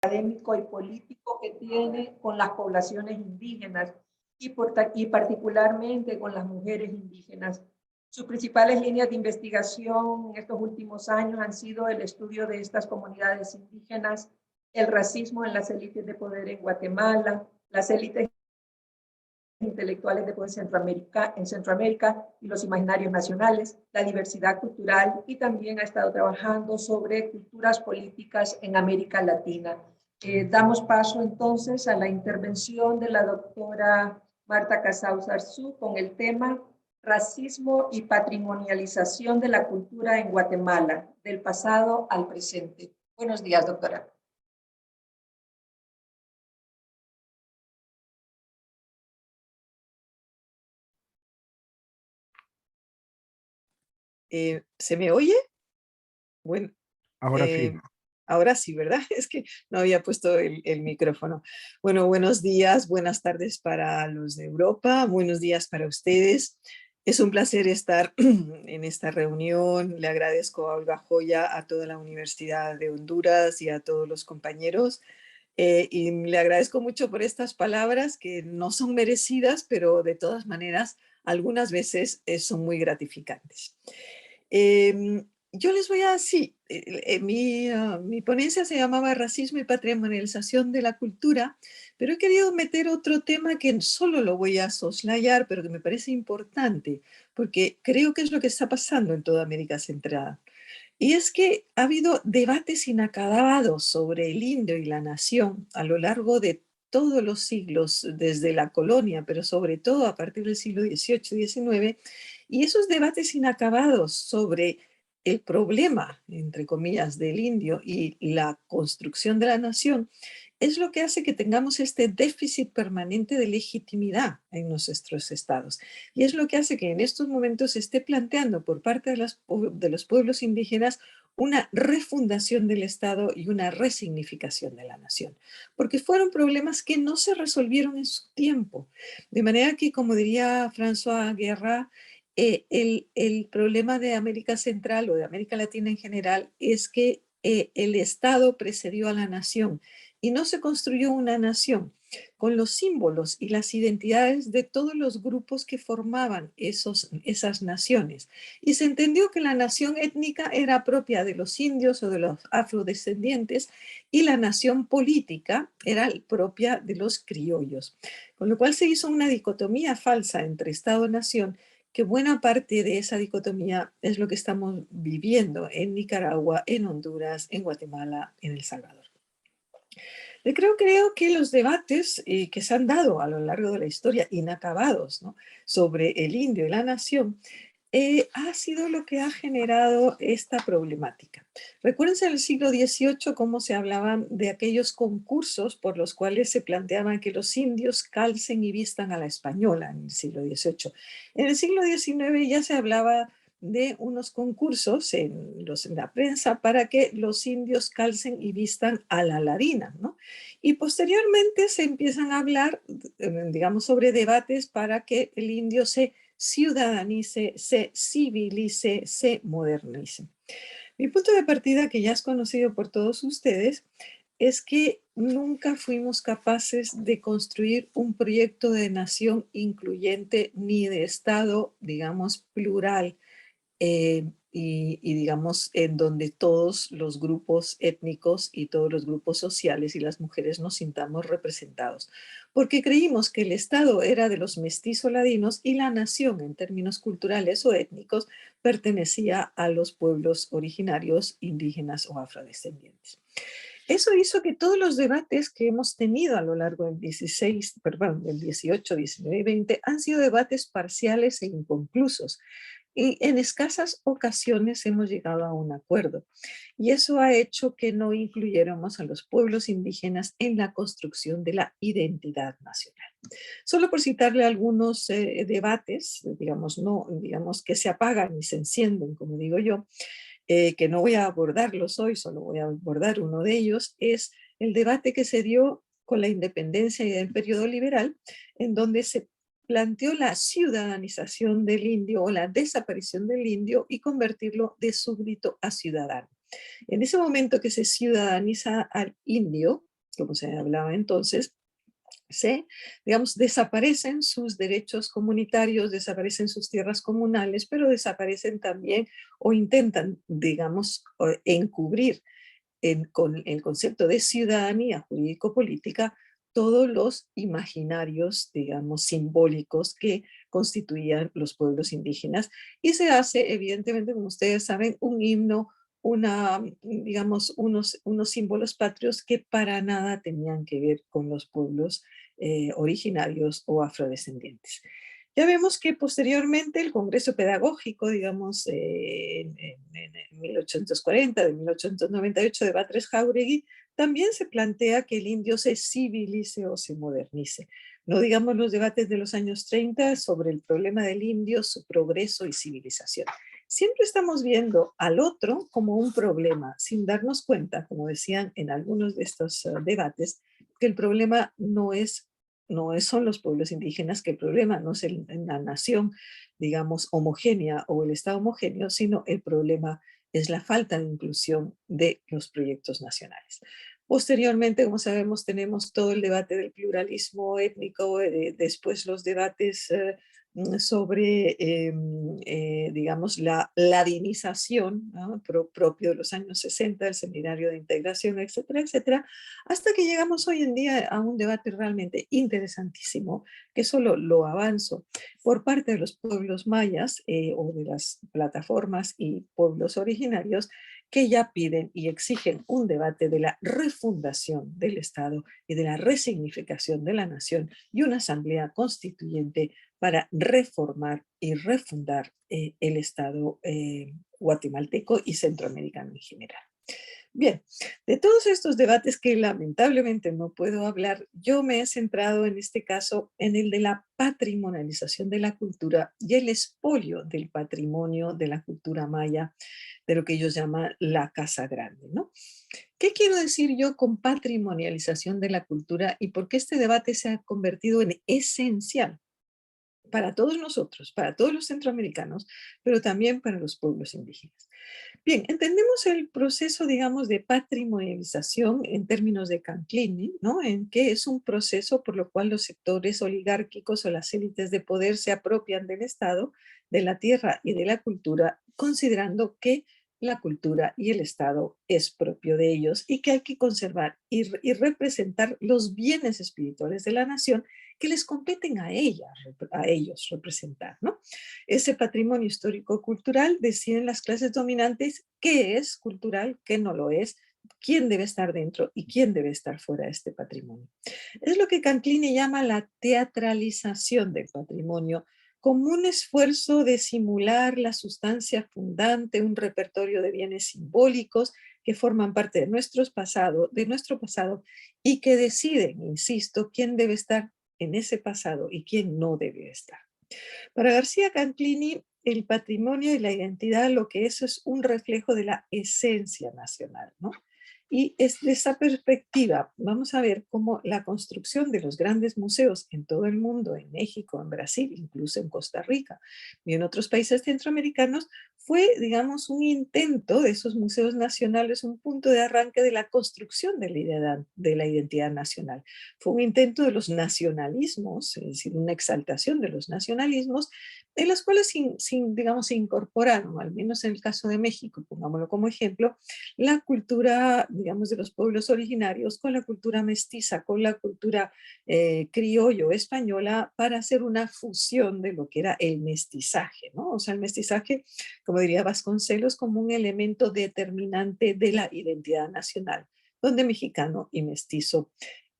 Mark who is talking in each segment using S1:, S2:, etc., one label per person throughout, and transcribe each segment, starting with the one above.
S1: académico y político que tiene con las poblaciones indígenas y particularmente con las mujeres indígenas. Sus principales líneas de investigación en estos últimos años han sido el estudio de estas comunidades indígenas, el racismo en las élites de poder en Guatemala, las élites intelectuales de poder en Centroamérica y los imaginarios nacionales, la diversidad cultural, y también ha estado trabajando sobre culturas políticas en América Latina. Damos paso entonces a la intervención de la doctora Marta Casaux Arzú con el tema Racismo y patrimonialización de la cultura en Guatemala, del pasado al presente. Buenos días, doctora.
S2: ¿Se me oye? Bueno,
S3: ahora sí.
S2: Ahora sí, ¿verdad? Es que no había puesto el micrófono. Bueno, buenos días, buenas tardes para los de Europa, buenos días para ustedes. Es un placer estar en esta reunión. Le agradezco a Olga Joya, a toda la Universidad de Honduras y a todos los compañeros. Y le agradezco mucho por estas palabras que no son merecidas, pero de todas maneras, algunas veces son muy gratificantes. Yo les voy a decir, mi ponencia se llamaba Racismo y Patrimonialización de la Cultura, pero he querido meter otro tema que solo lo voy a soslayar, pero que me parece importante, porque creo que es lo que está pasando en toda América Central. Y es que ha habido debates inacabados sobre el indio y la nación a lo largo de todos los siglos, desde la colonia, pero sobre todo a partir del siglo XVIII y XIX, y esos debates inacabados sobre el problema, entre comillas, del indio y la construcción de la nación, es lo que hace que tengamos este déficit permanente de legitimidad en nuestros estados. Y es lo que hace que en estos momentos se esté planteando por parte de los pueblos indígenas una refundación del Estado y una resignificación de la nación, porque fueron problemas que no se resolvieron en su tiempo. De manera que, como diría François Guerra, el problema de América Central o de América Latina en general es que el Estado precedió a la nación y no se construyó una nación con los símbolos y las identidades de todos los grupos que formaban esas naciones. Y se entendió que la nación étnica era propia de los indios o de los afrodescendientes y la nación política era propia de los criollos. Con lo cual se hizo una dicotomía falsa entre Estado-nación, que buena parte de esa dicotomía es lo que estamos viviendo en Nicaragua, en Honduras, en Guatemala, en El Salvador. Creo que los debates que se han dado a lo largo de la historia, inacabados, ¿no?, sobre el indio y la nación, ha sido lo que ha generado esta problemática. Recuérdense en el siglo XVIII cómo se hablaban de aquellos concursos por los cuales se planteaban que los indios calcen y vistan a la española en el siglo XVIII. En el siglo XIX ya se hablaba de unos concursos en la prensa para que los indios calcen y vistan a la ladina, ¿no? Y posteriormente se empiezan a hablar, digamos, sobre debates para que el indio se ciudadanice, se civilice, se modernice. Mi punto de partida, que ya es conocido por todos ustedes, es que nunca fuimos capaces de construir un proyecto de nación incluyente ni de Estado, digamos, plural, digamos, en donde todos los grupos étnicos y todos los grupos sociales y las mujeres nos sintamos representados. Porque creímos que el Estado era de los mestizos ladinos y la nación, en términos culturales o étnicos, pertenecía a los pueblos originarios, indígenas o afrodescendientes. Eso hizo que todos los debates que hemos tenido a lo largo del 18, 19 y 20 han sido debates parciales e inconclusos. Y en escasas ocasiones hemos llegado a un acuerdo. Y eso ha hecho que no incluyéramos a los pueblos indígenas en la construcción de la identidad nacional. Solo por citarle algunos debates, digamos, no, digamos, que se apagan y se encienden, como digo yo, que no voy a abordarlos hoy, solo voy a abordar uno de ellos, es el debate que se dio con la independencia y el periodo liberal, en donde se planteó la ciudadanización del indio o la desaparición del indio y convertirlo de súbdito a ciudadano. En ese momento que se ciudadaniza al indio, como se hablaba entonces, digamos, desaparecen sus derechos comunitarios, desaparecen sus tierras comunales, pero desaparecen también o intentan, digamos, encubrir con el concepto de ciudadanía jurídico-política todos los imaginarios, digamos, simbólicos que constituían los pueblos indígenas. Y se hace, evidentemente, como ustedes saben, un himno, digamos, unos símbolos patrios que para nada tenían que ver con los pueblos originarios o afrodescendientes. Ya vemos que posteriormente el Congreso Pedagógico, digamos, en 1840, de 1898 de Batres Jáuregui, también se plantea que el indio se civilice o se modernice. No digamos los debates de los años 30 sobre el problema del indio, su progreso y civilización. Siempre estamos viendo al otro como un problema, sin darnos cuenta, como decían en algunos de estos debates, que el problema son los pueblos indígenas, que el problema no es la nación, digamos, homogénea o el Estado homogéneo, sino el problema es la falta de inclusión de los proyectos nacionales. Posteriormente, como sabemos, tenemos todo el debate del pluralismo étnico, después los debates sobre, digamos, la ladinización, ¿no? Propio de los años 60, el seminario de integración, etcétera, etcétera, hasta que llegamos hoy en día a un debate realmente interesantísimo, que solo lo avanzo, por parte de los pueblos mayas o de las plataformas y pueblos originarios, que ya piden y exigen un debate de la refundación del Estado y de la resignificación de la nación y una asamblea constituyente para reformar y refundar el Estado guatemalteco y centroamericano en general. Bien, de todos estos debates que lamentablemente no puedo hablar, yo me he centrado en este caso en el de la patrimonialización de la cultura y el expolio del patrimonio de la cultura maya, de lo que ellos llaman la Casa Grande, ¿no? ¿Qué quiero decir yo con patrimonialización de la cultura y por qué este debate se ha convertido en esencial para todos nosotros, para todos los centroamericanos, pero también para los pueblos indígenas? Bien, entendemos el proceso, digamos, de patrimonialización en términos de Canclini, ¿no? En que es un proceso por lo cual los sectores oligárquicos o las élites de poder se apropian del Estado, de la tierra y de la cultura, considerando que la cultura y el Estado es propio de ellos y que hay que conservar y representar los bienes espirituales de la nación que les competen a ellos representar, ¿no? Ese patrimonio histórico-cultural deciden las clases dominantes qué es cultural, qué no lo es, quién debe estar dentro y quién debe estar fuera de este patrimonio. Es lo que Canclini llama la teatralización del patrimonio, como un esfuerzo de simular la sustancia fundante, un repertorio de bienes simbólicos que forman parte de nuestro pasado y que deciden, insisto, quién debe estar en ese pasado y quién no debe estar. Para García Canclini, el patrimonio y la identidad, lo que es un reflejo de la esencia nacional, ¿no? Y es de esa perspectiva, vamos a ver cómo la construcción de los grandes museos en todo el mundo, en México, en Brasil, incluso en Costa Rica y en otros países centroamericanos, fue, digamos, un intento de esos museos nacionales, un punto de arranque de la construcción de la identidad nacional. Fue un intento de los nacionalismos, es decir, una exaltación de los nacionalismos, en los cuales, digamos, se incorporaron, al menos en el caso de México, pongámoslo como ejemplo, la cultura, digamos, de los pueblos originarios con la cultura mestiza, con la cultura criollo española, para hacer una fusión de lo que era el mestizaje, ¿no? O sea, el mestizaje, como diría Vasconcelos, como un elemento determinante de la identidad nacional, donde mexicano y mestizo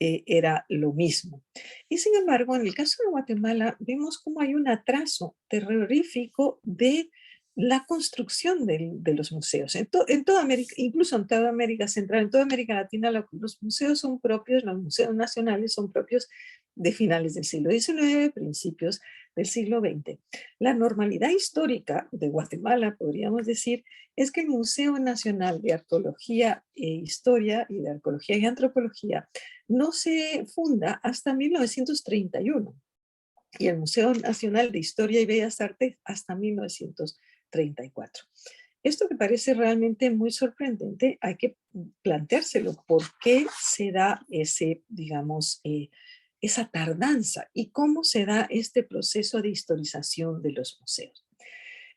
S2: era lo mismo. Y sin embargo, en el caso de Guatemala, vemos cómo hay un atraso terrorífico de la construcción de los museos. En toda América, incluso en toda América Central, en toda América Latina, los museos son propios, los museos nacionales son propios de finales del siglo XIX, principios del siglo XX. La normalidad histórica de Guatemala, podríamos decir, es que el Museo Nacional de Arqueología e Historia y de Arqueología y Antropología no se funda hasta 1931 y el Museo Nacional de Historia y Bellas Artes hasta 1934. Esto que parece realmente muy sorprendente, hay que planteárselo. ¿Por qué se da ese, digamos, esa tardanza y cómo se da este proceso de historización de los museos?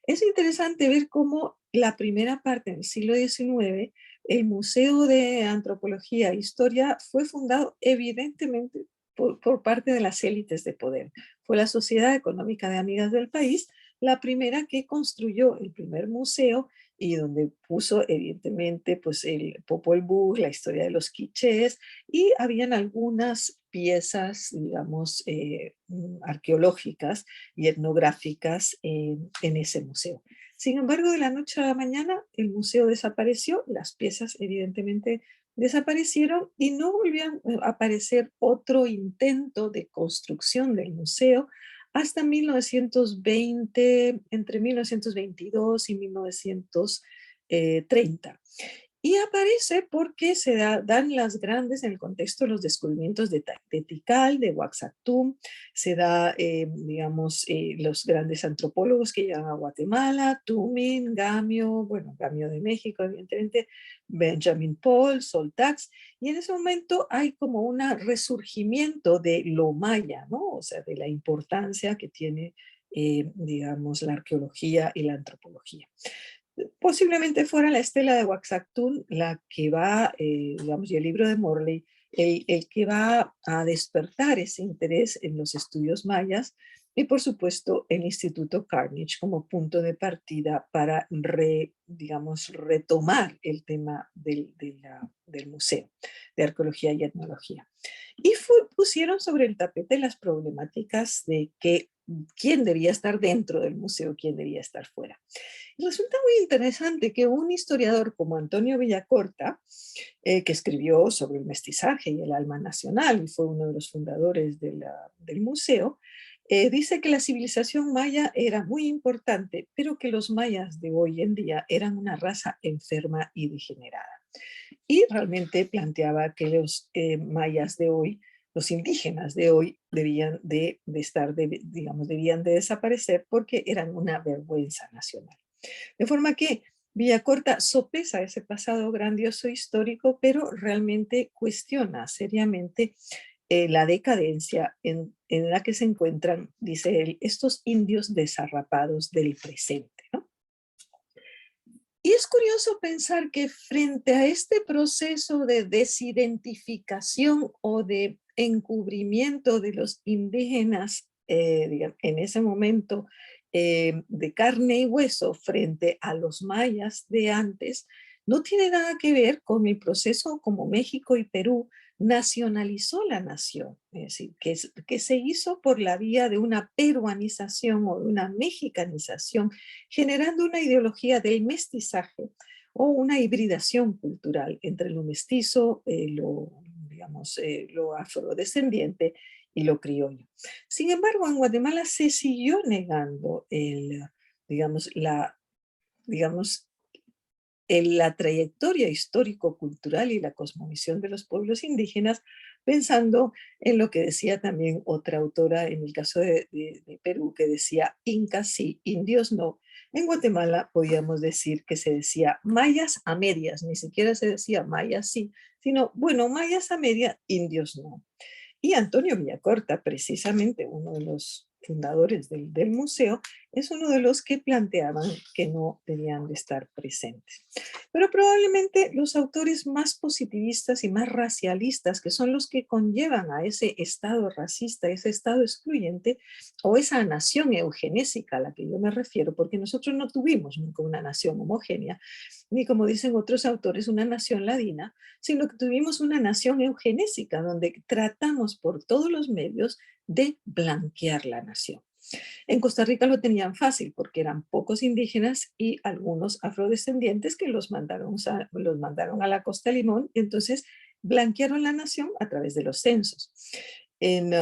S2: Es interesante ver cómo la primera parte del siglo XIX, el Museo de Antropología e Historia fue fundado evidentemente por parte de las élites de poder. Fue la Sociedad Económica de Amigas del País la primera que construyó el primer museo y donde puso evidentemente pues el Popol Vuh, la historia de los quichés, y habían algunas piezas, digamos, arqueológicas y etnográficas en ese museo. Sin embargo, de la noche a la mañana el museo desapareció, las piezas evidentemente desaparecieron y no volvieron a aparecer otro intento de construcción del museo hasta 1920, entre 1922 y 1930. Y aparece porque dan las grandes en el contexto de los descubrimientos de Tikal, de Oaxaca, se da, digamos, los grandes antropólogos que llegan a Guatemala, Tumin, Gamio, bueno, Gamio de México, evidentemente, Benjamin Paul, Soltax, y en ese momento hay como un resurgimiento de lo maya, ¿no? O sea, de la importancia que tiene, digamos, la arqueología y la antropología. Posiblemente fuera la estela de Waxactún la que va, digamos, y el libro de Morley, el que va a despertar ese interés en los estudios mayas y por supuesto el Instituto Carnegie como punto de partida para, digamos, retomar el tema del museo de arqueología y etnología. Y pusieron sobre el tapete las problemáticas de quién debía estar dentro del museo, quién debía estar fuera. Y resulta muy interesante que un historiador como Antonio Villacorta, que escribió sobre el mestizaje y el alma nacional y fue uno de los fundadores del museo, dice que la civilización maya era muy importante, pero que los mayas de hoy en día eran una raza enferma y degenerada. Y realmente planteaba que los mayas de hoy, los indígenas de hoy, debían digamos, debían de desaparecer porque eran una vergüenza nacional. De forma que Villacorta sopesa ese pasado grandioso histórico, pero realmente cuestiona seriamente la decadencia en la que se encuentran, dice él, estos indios desarrapados del presente, ¿no? Y es curioso pensar que frente a este proceso de desidentificación o de encubrimiento de los indígenas digamos, en ese momento de carne y hueso frente a los mayas de antes, no tiene nada que ver con el proceso como México y Perú nacionalizó la nación, es decir, que se hizo por la vía de una peruanización o de una mexicanización generando una ideología del mestizaje o una hibridación cultural entre lo mestizo, digamos, lo afrodescendiente y lo criollo. Sin embargo, en Guatemala se siguió negando digamos, digamos, la trayectoria histórico-cultural y la cosmovisión de los pueblos indígenas, pensando en lo que decía también otra autora en el caso de Perú, que decía incas sí, indios no. En Guatemala podíamos decir que se decía mayas a medias, ni siquiera se decía mayas sí, sino, bueno, mayas a medias, indios no. Y Antonio Villacorta, precisamente uno de los fundadores del museo, es uno de los que planteaban que no debían de estar presentes. Pero probablemente los autores más positivistas y más racialistas, que son los que conllevan a ese estado racista, ese estado excluyente, o esa nación eugenésica a la que yo me refiero, porque nosotros no tuvimos nunca una nación homogénea, ni como dicen otros autores, una nación ladina, sino que tuvimos una nación eugenésica, donde tratamos por todos los medios de blanquear la nación. En Costa Rica lo tenían fácil porque eran pocos indígenas y algunos afrodescendientes que los mandaron a la Costa Limón y entonces blanquearon la nación a través de los censos. En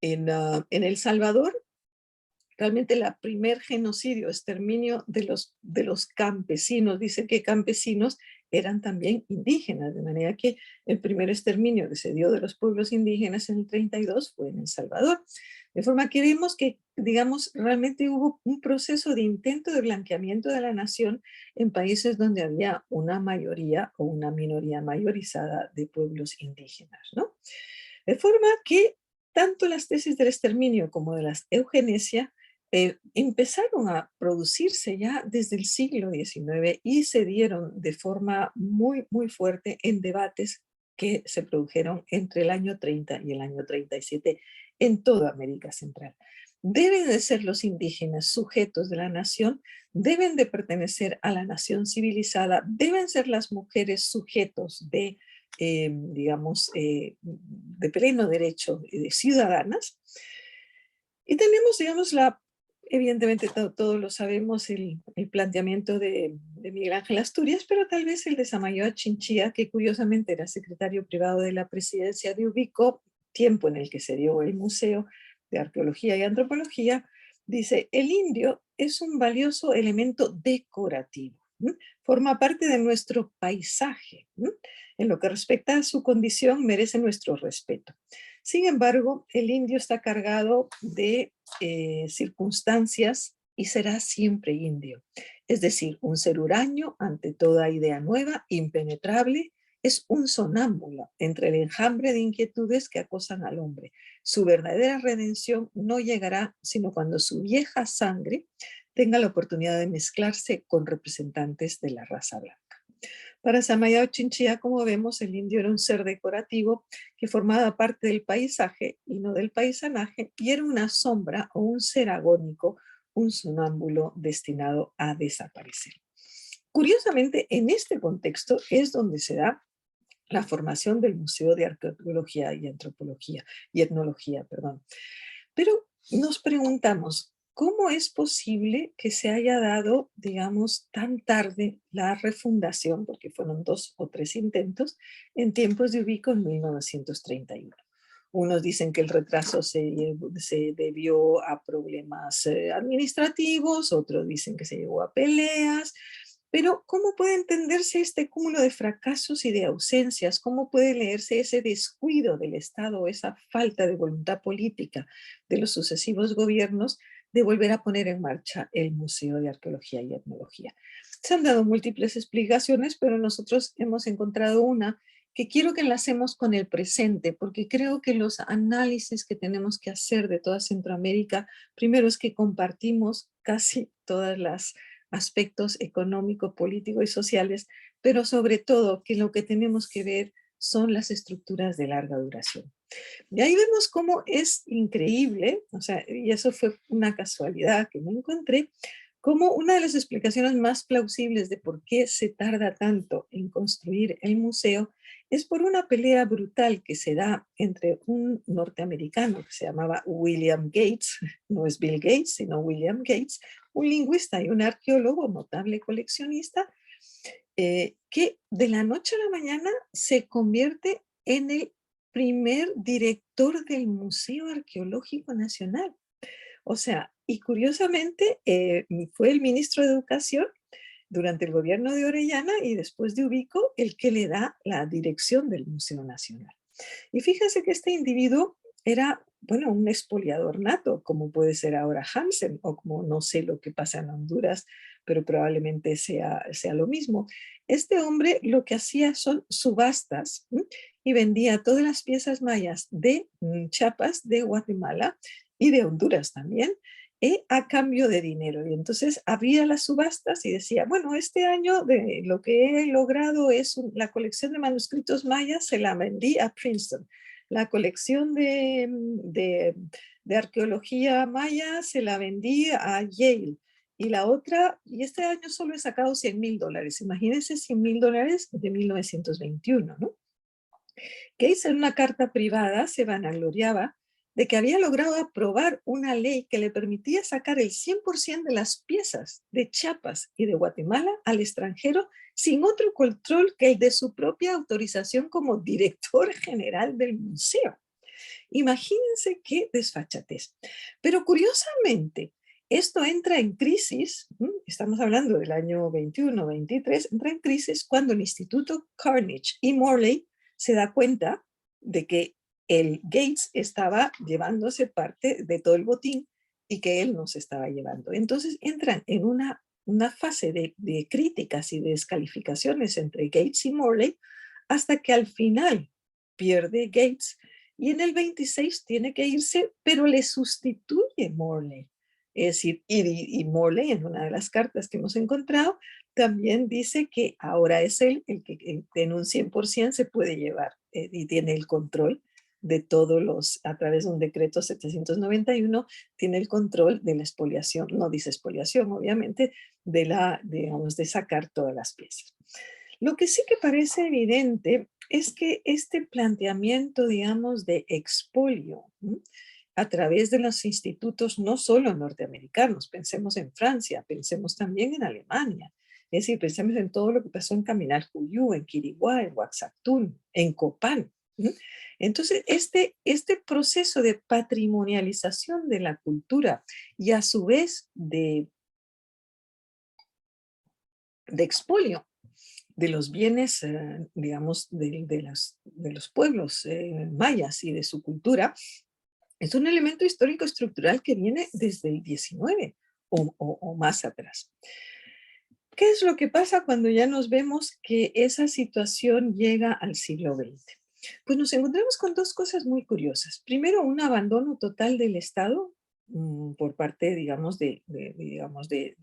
S2: El Salvador, realmente el primer genocidio, exterminio de los campesinos, dice que campesinos eran también indígenas, de manera que el primer exterminio que se dio de los pueblos indígenas en el 32 fue en El Salvador. De forma que vemos que, digamos, realmente hubo un proceso de intento de blanqueamiento de la nación en países donde había una mayoría o una minoría mayorizada de pueblos indígenas, ¿no? De forma que tanto las tesis del exterminio como de la eugenesia empezaron a producirse ya desde el siglo XIX y se dieron de forma muy, muy fuerte en debates que se produjeron entre el año 30 y el año 37 en toda América Central. Deben de ser los indígenas sujetos de la nación, deben de pertenecer a la nación civilizada, deben ser las mujeres sujetos de, digamos, de pleno derecho de ciudadanas. Y tenemos, digamos, evidentemente todos lo sabemos, el planteamiento de Miguel Ángel Asturias, pero tal vez el de Samayoa Chinchilla, que curiosamente era secretario privado de la presidencia de Ubico, tiempo en el que se dio el Museo de Arqueología y Antropología, dice: el indio es un valioso elemento decorativo, ¿m? Forma parte de nuestro paisaje, ¿m? En lo que respecta a su condición merece nuestro respeto. Sin embargo, el indio está cargado de circunstancias y será siempre indio. Es decir, un ser huraño ante toda idea nueva, impenetrable, es un sonámbulo entre el enjambre de inquietudes que acosan al hombre. Su verdadera redención no llegará sino cuando su vieja sangre tenga la oportunidad de mezclarse con representantes de la raza blanca. Para Samayoa Chinchilla, como vemos, el indio era un ser decorativo que formaba parte del paisaje y no del paisanaje, y era una sombra o un ser agónico, un sonámbulo destinado a desaparecer. Curiosamente, en este contexto es donde se da la formación del Museo de Arqueología y Antropología y Etnología, perdón. Pero nos preguntamos, ¿cómo es posible que se haya dado, digamos, tan tarde la refundación, porque fueron 2 o 3 intentos, en tiempos de Ubico en 1931? Unos dicen que el retraso se debió a problemas administrativos, otros dicen que se llegó a peleas, pero ¿cómo puede entenderse este cúmulo de fracasos y de ausencias? ¿Cómo puede leerse ese descuido del Estado, esa falta de voluntad política de los sucesivos gobiernos de volver a poner en marcha el Museo de Arqueología y Etnología? Se han dado múltiples explicaciones, pero nosotros hemos encontrado una que quiero que enlacemos con el presente, porque creo que los análisis que tenemos que hacer de toda Centroamérica, primero es que compartimos casi todas las aspectos económicos, políticos y sociales, pero sobre todo que lo que tenemos que ver son las estructuras de larga duración. Y ahí vemos cómo es increíble, o sea, y eso fue una casualidad que me encontré, como una de las explicaciones más plausibles de por qué se tarda tanto en construir el museo es por una pelea brutal que se da entre un norteamericano que se llamaba William Gates, no es Bill Gates, sino William Gates, un lingüista y un arqueólogo, notable coleccionista, que de la noche a la mañana se convierte en el primer director del Museo Arqueológico Nacional. O sea, y curiosamente fue el ministro de Educación durante el gobierno de Orellana y después de Ubico el que le da la dirección del Museo Nacional. Y fíjense que este individuo era, bueno, un expoliador nato, como puede ser ahora Hansen, o como no sé lo que pasa en Honduras, pero probablemente sea lo mismo. Este hombre lo que hacía son subastas y vendía todas las piezas mayas de Chiapas, de Guatemala y de Honduras también, a cambio de dinero. Y entonces abría las subastas y decía, bueno, este año de lo que he logrado es la colección de manuscritos mayas, se la vendí a Princeton. La colección de arqueología maya se la vendí a Yale. Y la otra, y este año solo he sacado $100,000. Imagínense $100,000 de 1921, ¿no? Gates en una carta privada se vanagloriaba de que había logrado aprobar una ley que le permitía sacar el 100% de las piezas de Chiapas y de Guatemala al extranjero sin otro control que el de su propia autorización como director general del museo. Imagínense qué desfachatez. Pero curiosamente, esto entra en crisis, estamos hablando del año 21, 23, entra en crisis cuando el Instituto Carnegie y Morley se da cuenta de que el Gates estaba llevándose parte de todo el botín y que él no se estaba llevando. Entonces entran en una fase de críticas y de descalificaciones entre Gates y Morley hasta que al final pierde Gates y en el 26 tiene que irse, pero le sustituye Morley. Es decir, y Morley en una de las cartas que hemos encontrado también dice que ahora es él el que en un 100% se puede llevar y tiene el control de todos los, a través de un decreto 791, tiene el control de la expoliación, no dice expoliación, obviamente, digamos, de sacar todas las piezas. Lo que sí que parece evidente es que este planteamiento, digamos, de expolio, ¿sí?, a través de los institutos no solo norteamericanos, pensemos en Francia, pensemos también en Alemania, es decir, pensemos en todo lo que pasó en Caminar Juyú, en Quiriguá, en Huaxactún, en Copán. ¿Sí? Entonces, este proceso de patrimonialización de la cultura y a su vez de expolio de los bienes, digamos, de los pueblos mayas y de su cultura, es un elemento histórico estructural que viene desde el 19 o más atrás. ¿Qué es lo que pasa cuando ya nos vemos que esa situación llega al siglo XX? Pues nos encontramos con dos cosas muy curiosas. Primero, un abandono total del Estado por parte, digamos, de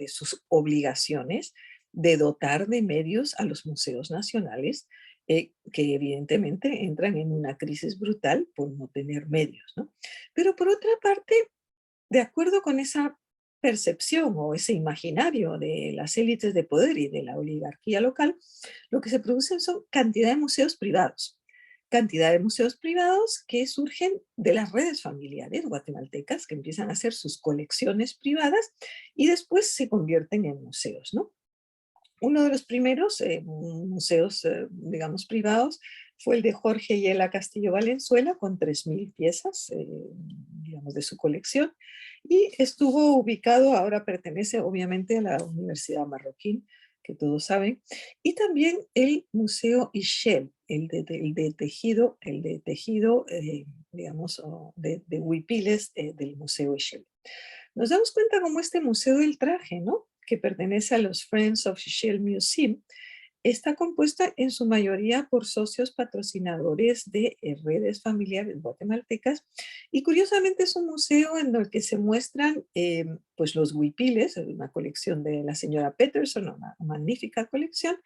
S2: sus obligaciones de dotar de medios a los museos nacionales, que evidentemente entran en una crisis brutal por no tener medios, ¿no? Pero por otra parte, de acuerdo con esa percepción o ese imaginario de las élites de poder y de la oligarquía local, lo que se producen son cantidad de museos privados. Cantidad de museos privados que surgen de las redes familiares guatemaltecas que empiezan a hacer sus colecciones privadas y después se convierten en museos, ¿no? Uno de los primeros museos, digamos, privados fue el de Jorge Yela Castillo Valenzuela, con 3.000 piezas, digamos, de su colección, y estuvo ubicado, ahora pertenece obviamente a la Universidad Marroquín, que todos saben, y también el Museo Ixchel, el de tejido, digamos, de huipiles del Museo Ixchel. Nos damos cuenta como este Museo del Traje, ¿no?, que pertenece a los Friends of Ixchel Museum, está compuesta en su mayoría por socios patrocinadores de redes familiares guatemaltecas y curiosamente es un museo en el que se muestran pues los huipiles, una colección de la señora Peterson, una magnífica colección,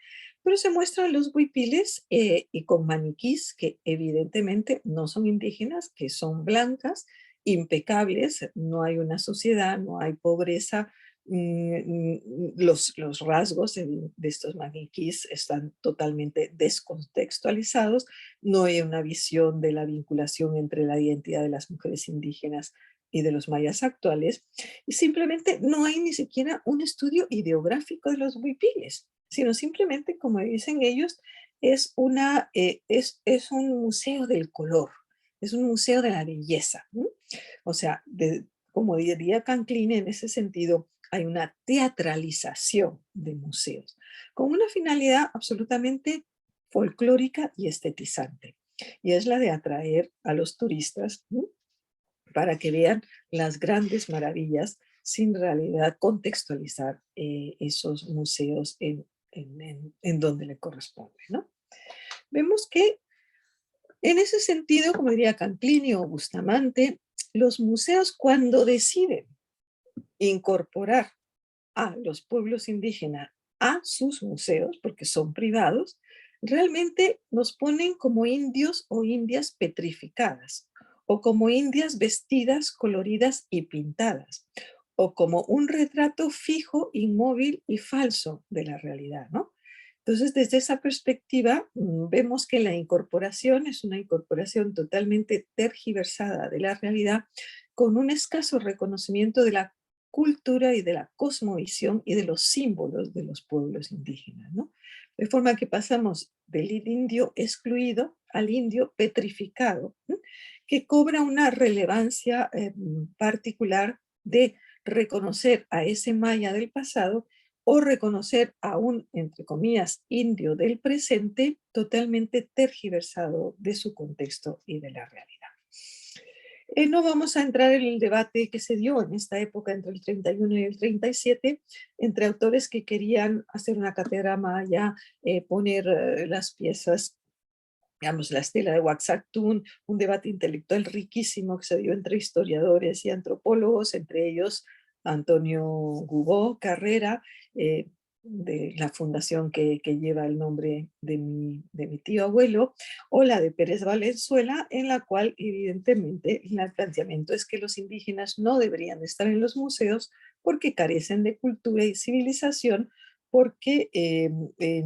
S2: pero se muestran los huipiles y con maniquís que evidentemente no son indígenas, que son blancas, impecables, no hay una suciedad, no hay pobreza. Los rasgos de estos maniquís están totalmente descontextualizados, no hay una visión de la vinculación entre la identidad de las mujeres indígenas y de los mayas actuales, y simplemente no hay ni siquiera un estudio ideográfico de los huipiles, sino simplemente, como dicen ellos, es un museo del color, es un museo de la belleza, ¿no? O sea, como diría Canclin, en ese sentido, hay una teatralización de museos con una finalidad absolutamente folclórica y estetizante. Y es la de atraer a los turistas, ¿no?, para que vean las grandes maravillas sin realidad contextualizar esos museos en donde le corresponde, ¿no? Vemos que en ese sentido, como diría Canclini o Bustamante, los museos cuando deciden incorporar a los pueblos indígenas a sus museos, porque son privados, realmente nos ponen como indios o indias petrificadas, o como indias vestidas, coloridas y pintadas, o como un retrato fijo, inmóvil y falso de la realidad, ¿no? Entonces, desde esa perspectiva, vemos que la incorporación es una incorporación totalmente tergiversada de la realidad, con un escaso reconocimiento de la cultura y de la cosmovisión y de los símbolos de los pueblos indígenas, ¿no? De forma que pasamos del indio excluido al indio petrificado, ¿no?, que cobra una relevancia particular de reconocer a ese maya del pasado o reconocer a un, entre comillas, indio del presente totalmente tergiversado de su contexto y de la realidad. No vamos a entrar en el debate que se dio en esta época entre el 31 y el 37, entre autores que querían hacer una cátedra maya, poner las piezas, digamos, la estela de Waxactún, un debate intelectual riquísimo que se dio entre historiadores y antropólogos, entre ellos Antonio Gubó Carrera, de la fundación que lleva el nombre de mi tío abuelo, o la de Pérez Valenzuela, en la cual evidentemente el planteamiento es que los indígenas no deberían estar en los museos porque carecen de cultura y civilización, porque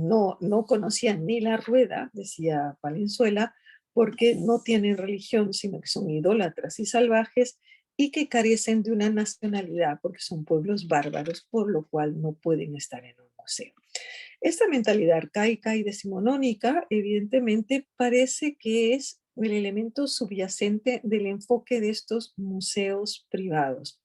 S2: no conocían ni la rueda, decía Valenzuela, porque no tienen religión, sino que son idólatras y salvajes, y que carecen de una nacionalidad, porque son pueblos bárbaros, por lo cual no pueden estar en un museo. Esta mentalidad arcaica y decimonónica, evidentemente, parece que es el elemento subyacente del enfoque de estos museos privados.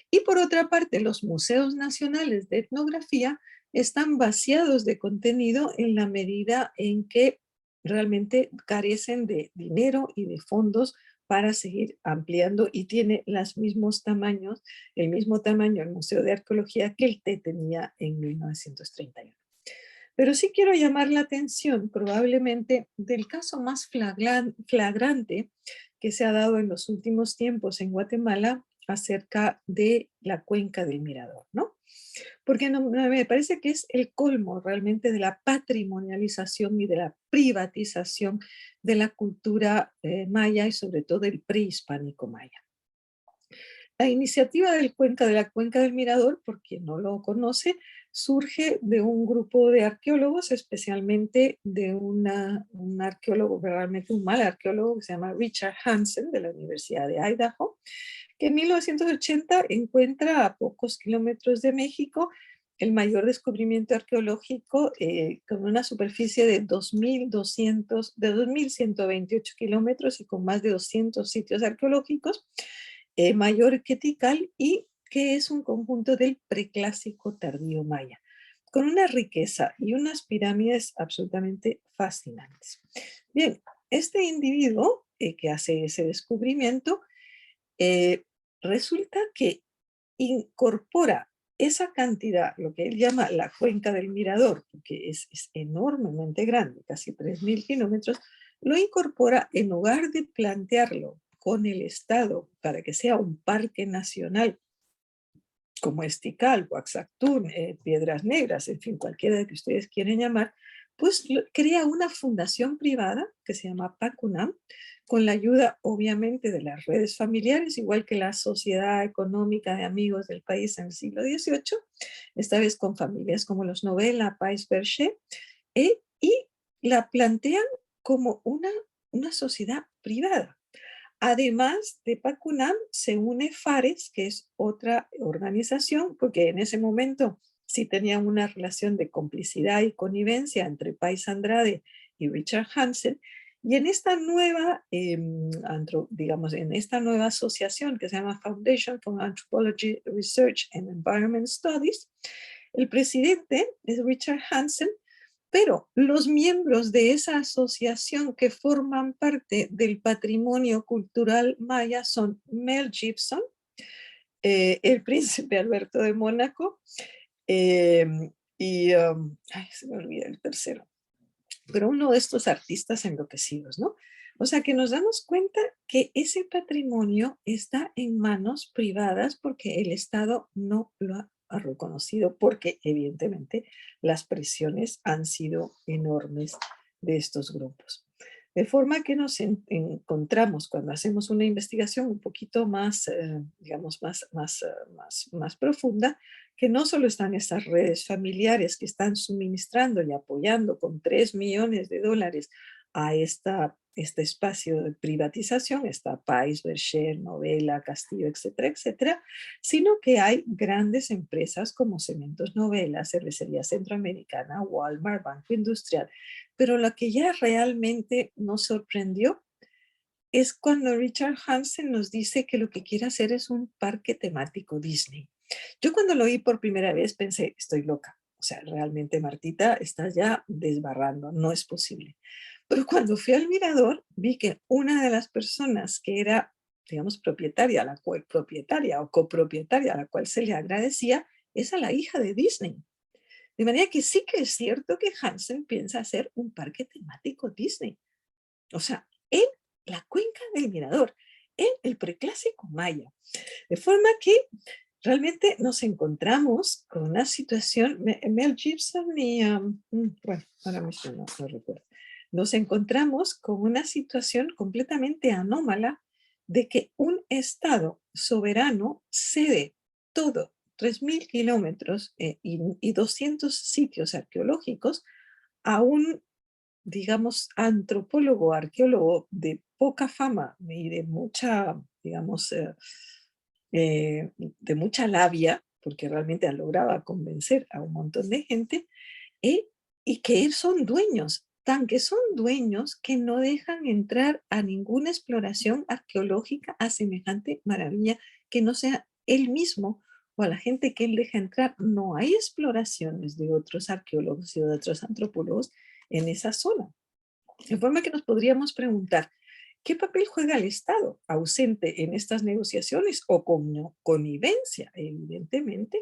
S2: Y por otra parte, los museos nacionales de etnografía están vaciados de contenido en la medida en que realmente carecen de dinero y de fondos para seguir ampliando, y tiene los mismos tamaños, el mismo tamaño el Museo de Arqueología que el TE tenía en 1931. Pero sí quiero llamar la atención probablemente del caso más flagrante que se ha dado en los últimos tiempos en Guatemala acerca de la cuenca del Mirador, ¿no? Porque me parece que es el colmo realmente de la patrimonialización y de la privatización de la cultura maya y sobre todo del prehispánico maya. La iniciativa de la Cuenca del Mirador, por quien no lo conoce, surge de un grupo de arqueólogos, especialmente de un arqueólogo, realmente un mal arqueólogo, que se llama Richard Hansen, de la Universidad de Idaho, que en 1980 encuentra a pocos kilómetros de México el mayor descubrimiento arqueológico con una superficie de 2.128 kilómetros y con más de 200 sitios arqueológicos, mayor que Tikal, y que es un conjunto del preclásico tardío maya, con una riqueza y unas pirámides absolutamente fascinantes. Bien, este individuo que hace ese descubrimiento, eh, resulta que incorpora esa cantidad, lo que él llama la cuenca del Mirador, porque es enormemente grande, casi 3.000 kilómetros, lo incorpora en lugar de plantearlo con el Estado para que sea un parque nacional como es Tikal, Waxactún, Piedras Negras, en fin, cualquiera que ustedes quieran llamar, pues crea una fundación privada que se llama PACUNAM, con la ayuda obviamente de las redes familiares, igual que la Sociedad Económica de Amigos del País en el siglo XVIII, esta vez con familias como los Novella, Pais Berger, y la plantean como una sociedad privada. Además de PACUNAM, se une FARES, que es otra organización, porque en ese momento sí tenían una relación de complicidad y connivencia entre Pais Andrade y Richard Hansen, y en esta nueva, digamos, en esta nueva asociación que se llama Foundation for Anthropology Research and Environment Studies, el presidente es Richard Hansen, pero los miembros de esa asociación que forman parte del patrimonio cultural maya son Mel Gibson, el príncipe Alberto de Mónaco, eh, ay, se me olvida el tercero, pero uno de estos artistas enloquecidos, ¿no? O sea que nos damos cuenta que ese patrimonio está en manos privadas porque el Estado no lo ha reconocido, porque evidentemente las presiones han sido enormes de estos grupos. De forma que nos encontramos cuando hacemos una investigación un poquito más, digamos, más profunda, que no solo están estas redes familiares que están suministrando y apoyando con 3 millones de dólares a este espacio de privatización, está Pais, Berger, Novella, Castillo, etcétera, etcétera, sino que hay grandes empresas como Cementos Novella, Cervecería Centroamericana, Walmart, Banco Industrial. Pero lo que ya realmente nos sorprendió es cuando Richard Hansen nos dice que lo que quiere hacer es un parque temático Disney. Yo cuando lo oí por primera vez pensé, estoy loca. O sea, realmente Martita estás ya desbarrando, no es posible. Pero cuando fui al mirador vi que una de las personas que era digamos, propietaria, propietaria o copropietaria a la cual se le agradecía, es a la hija de Disney. De manera que sí que es cierto que Hansen piensa hacer un parque temático Disney. O sea, en la cuenca del Mirador, en el preclásico maya. De forma que realmente nos encontramos con una situación, Mel Gibson y, bueno, ahora mismo no recuerdo, nos encontramos con una situación completamente anómala de que un Estado soberano cede todo, 3.000 kilómetros y 200 sitios arqueológicos a un, digamos, antropólogo, arqueólogo de poca fama y de mucha, digamos, de mucha labia, porque realmente lograba convencer a un montón de gente, eh, y que son dueños, tan que son dueños que no dejan entrar a ninguna exploración arqueológica a semejante maravilla que no sea él mismo o a la gente que él deja entrar. No hay exploraciones de otros arqueólogos y de otros antropólogos en esa zona. De forma que nos podríamos preguntar, ¿qué papel juega el Estado ausente en estas negociaciones o con connivencia, evidentemente?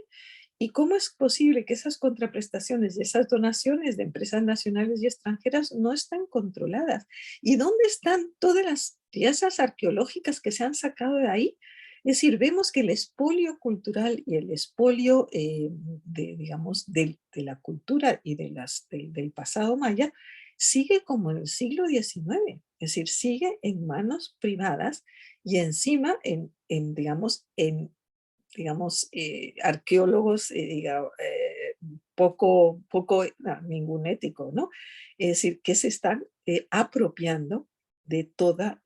S2: ¿Y cómo es posible que esas contraprestaciones y esas donaciones de empresas nacionales y extranjeras no están controladas? ¿Y dónde están todas las piezas arqueológicas que se han sacado de ahí? Es decir, vemos que el expolio cultural y el expolio, digamos, de la cultura y del pasado maya sigue como en el siglo XIX, es decir, sigue en manos privadas y encima digamos, arqueólogos, no, ningún ético, ¿no? Es decir, que se están apropiando de toda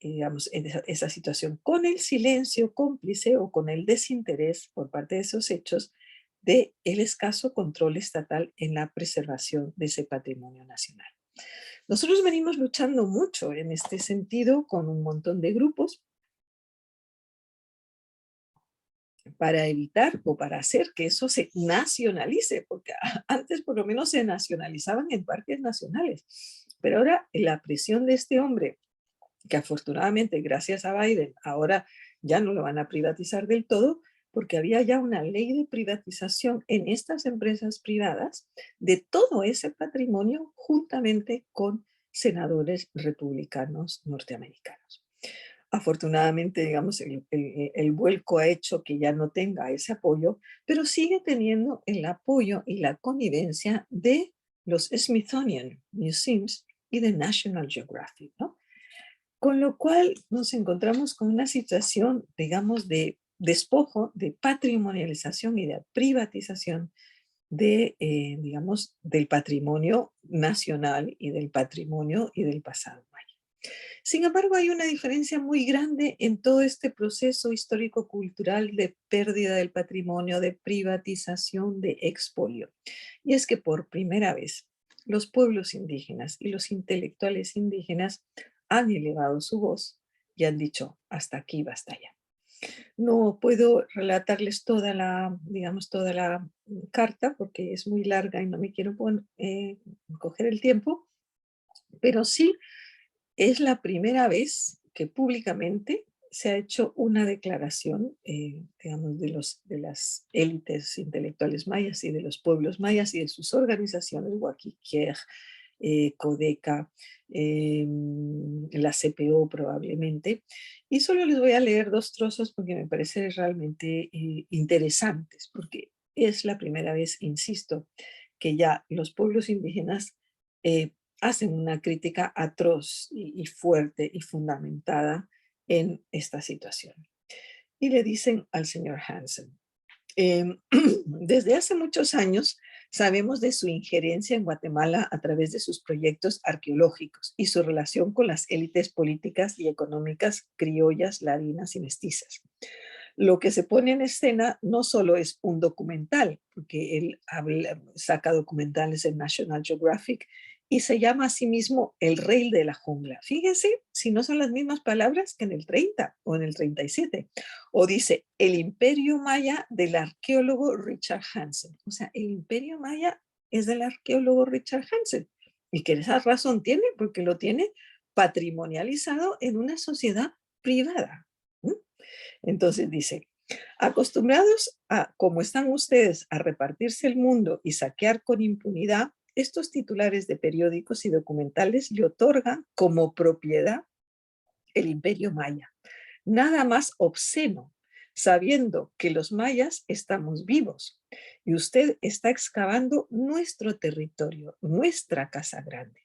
S2: digamos, esa situación con el silencio cómplice o con el desinterés por parte de esos hechos del escaso control estatal en la preservación de ese patrimonio nacional. Nosotros venimos luchando mucho en este sentido con un montón de grupos para evitar o para hacer que eso se nacionalice, porque antes por lo menos se nacionalizaban en parques nacionales, pero ahora la presión de este hombre, que afortunadamente gracias a Biden ahora ya no lo van a privatizar del todo, porque había ya una ley de privatización en estas empresas privadas de todo ese patrimonio juntamente con senadores republicanos norteamericanos. Afortunadamente, digamos, el vuelco ha hecho que ya no tenga ese apoyo, pero sigue teniendo el apoyo y la connivencia de los Smithsonian Museums y de National Geographic, ¿no? Con lo cual nos encontramos con una situación, digamos, de despojo, de patrimonialización y de privatización de, digamos, del patrimonio nacional y del patrimonio y del pasado maya. Sin embargo, hay una diferencia muy grande en todo este proceso histórico-cultural de pérdida del patrimonio, de privatización, de expolio. Y es que por primera vez los pueblos indígenas y los intelectuales indígenas han elevado su voz y han dicho, hasta aquí, basta ya. No puedo relatarles toda la, digamos, toda la carta porque es muy larga y no me quiero coger el tiempo, pero sí es la primera vez que públicamente se ha hecho una declaración, digamos, de las élites intelectuales mayas y de los pueblos mayas y de sus organizaciones, Huaquiquiej, Codeca, la CPO probablemente. Y solo les voy a leer dos trozos porque me parecen realmente interesantes, porque es la primera vez, insisto, que ya los pueblos indígenas hacen una crítica atroz y fuerte y fundamentada en esta situación. Y le dicen al señor Hansen, desde hace muchos años sabemos de su injerencia en Guatemala a través de sus proyectos arqueológicos y su relación con las élites políticas y económicas criollas, ladinas y mestizas. Lo que se pone en escena no solo es un documental, porque él saca documentales en National Geographic y se llama a sí mismo el rey de la jungla. Fíjense si no son las mismas palabras que en el 30 o en el 37. O dice el imperio maya del arqueólogo Richard Hansen. O sea, el imperio maya es del arqueólogo Richard Hansen. Y que esa razón tiene, porque lo tiene patrimonializado en una sociedad privada. Entonces dice, acostumbrados a, como están ustedes, a repartirse el mundo y saquear con impunidad, estos titulares de periódicos y documentales le otorgan como propiedad el imperio maya. Nada más obsceno, sabiendo que los mayas estamos vivos y usted está excavando nuestro territorio, nuestra casa grande.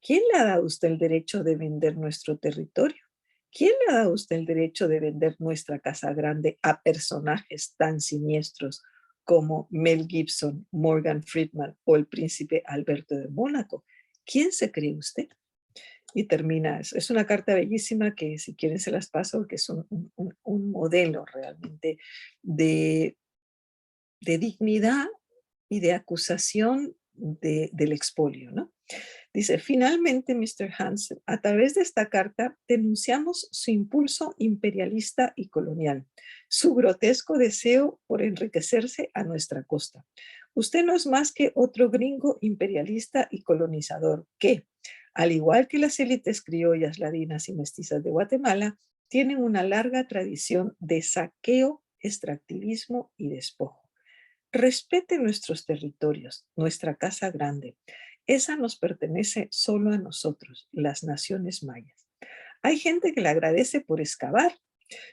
S2: ¿Quién le ha dado a usted el derecho de vender nuestro territorio? ¿Quién le ha dado a usted el derecho de vender nuestra casa grande a personajes tan siniestros como Mel Gibson, Morgan Freeman o el príncipe Alberto de Mónaco? ¿Quién se cree usted? Y termina eso. Es una carta bellísima que si quieren se las paso, que es un modelo realmente de dignidad y de acusación del expolio, ¿no? Dice, finalmente, Mr. Hansen, a través de esta carta denunciamos su impulso imperialista y colonial, su grotesco deseo por enriquecerse a nuestra costa. Usted no es más que otro gringo imperialista y colonizador que, al igual que las élites criollas, ladinas y mestizas de Guatemala, tienen una larga tradición de saqueo, extractivismo y despojo. Respete nuestros territorios, nuestra casa grande. Esa nos pertenece solo a nosotros, las naciones mayas. Hay gente que le agradece por excavar.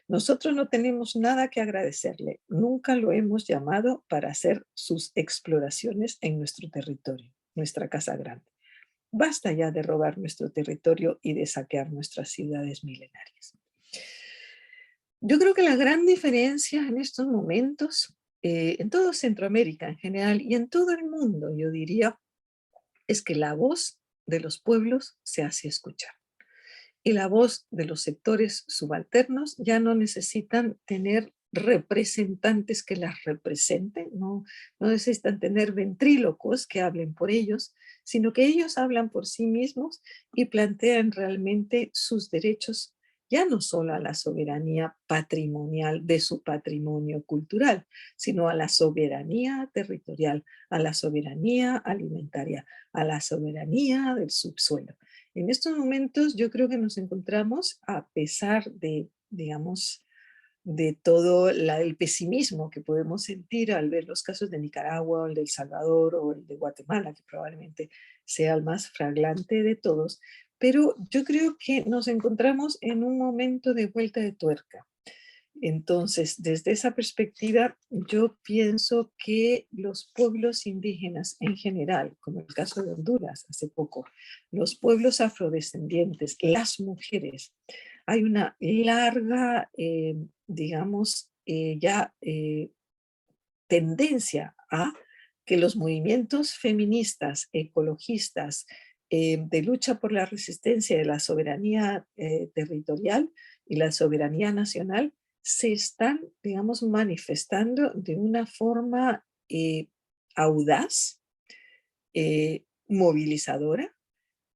S2: Nosotros no tenemos nada que agradecerle. Nunca lo hemos llamado para hacer sus exploraciones en nuestro territorio, nuestra casa grande. Basta ya de robar nuestro territorio y de saquear nuestras ciudades milenarias. Yo creo que la gran diferencia en estos momentos, en todo Centroamérica en general y en todo el mundo, yo diría, es que la voz de los pueblos se hace escuchar. Y la voz de los sectores subalternos ya no necesitan tener representantes que las representen, no necesitan tener ventrílocos que hablen por ellos, sino que ellos hablan por sí mismos y plantean realmente sus derechos, ya no solo a la soberanía patrimonial de su patrimonio cultural, sino a la soberanía territorial, a la soberanía alimentaria, a la soberanía del subsuelo. En estos momentos yo creo que nos encontramos, a pesar de, digamos, de todo el pesimismo que podemos sentir al ver los casos de Nicaragua, o el de El Salvador o el de Guatemala, que probablemente sea el más flagrante de todos, pero yo creo que nos encontramos en un momento de vuelta de tuerca. Entonces, desde esa perspectiva, yo pienso que los pueblos indígenas en general, como el caso de Honduras hace poco, los pueblos afrodescendientes, las mujeres, hay una larga, digamos, tendencia a que los movimientos feministas, ecologistas, de lucha por la resistencia de la soberanía territorial y la soberanía nacional se están, digamos, manifestando de una forma audaz, movilizadora,